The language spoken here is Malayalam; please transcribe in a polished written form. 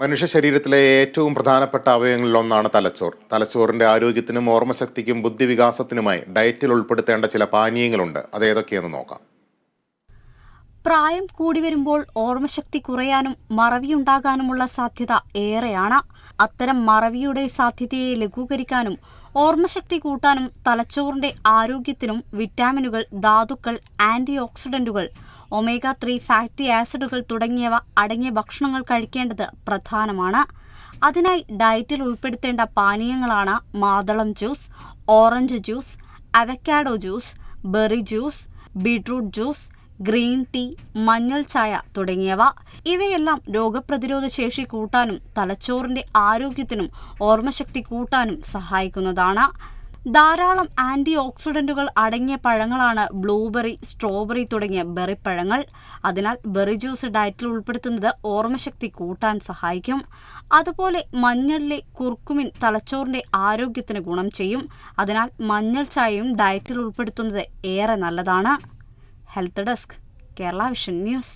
മനുഷ്യ ശരീരത്തിലെ ഏറ്റവും പ്രധാനപ്പെട്ട അവയവങ്ങളിലൊന്നാണ് തലച്ചോർ. തലച്ചോറിന്റെ ആരോഗ്യത്തിനും ഓർമ്മശക്തിക്കും ബുദ്ധിവികാസത്തിനുമായി ഡയറ്റിൽ ഉൾപ്പെടുത്തേണ്ട ചില പാനീയങ്ങളുണ്ട്. അതേതൊക്കെയെന്ന് നോക്കാം. പ്രായം കൂടി വരുമ്പോൾ ഓർമ്മശക്തി കുറയാനും മറവിയുണ്ടാകാനുമുള്ള സാധ്യത ഏറെയാണ്. അത്തരം മറവിയുടെ സാധ്യതയെ ലഘൂകരിക്കാനും ഓർമ്മശക്തി കൂട്ടാനും തലച്ചോറിന്റെ ആരോഗ്യത്തിനും വിറ്റാമിനുകൾ, ധാതുക്കൾ, ആന്റി ഓക്സിഡന്റുകൾ, ഒമേഗ-3 ഫാറ്റി ആസിഡുകൾ തുടങ്ങിയവ അടങ്ങിയ ഭക്ഷണങ്ങൾ കഴിക്കേണ്ടത് പ്രധാനമാണ്. അതിനായി ഡയറ്റിൽ ഉൾപ്പെടുത്തേണ്ട പാനീയങ്ങളാണ് മാതളം juice, orange juice, avocado juice, berry juice, beetroot juice, green tea, മഞ്ഞൾ ചായ തുടങ്ങിയവ. ഇവയെല്ലാം രോഗപ്രതിരോധ ശേഷി കൂട്ടാനും തലച്ചോറിന്റെ ആരോഗ്യത്തിനും ഓർമ്മശക്തി കൂട്ടാനും സഹായിക്കുന്നതാണ്. ധാരാളം ആന്റി ഓക്സിഡന്റുകൾ അടങ്ങിയ പഴങ്ങളാണ് ബ്ലൂബെറി, സ്ട്രോബെറി തുടങ്ങിയ ബെറിപ്പഴങ്ങൾ. അതിനാൽ ബെറി ജ്യൂസ് ഡയറ്റിൽ ഉൾപ്പെടുത്തുന്നത് ഓർമ്മശക്തി കൂട്ടാൻ സഹായിക്കും. അതുപോലെ മഞ്ഞളിലെ കുർക്കുമിൻ തലച്ചോറിന്റെ ആരോഗ്യത്തിന് ഗുണം ചെയ്യും. അതിനാൽ മഞ്ഞൾ ചായയും ഡയറ്റിൽ ഉൾപ്പെടുത്തുന്നത് ഏറെ നല്ലതാണ്. Health desk, Kerala vision news.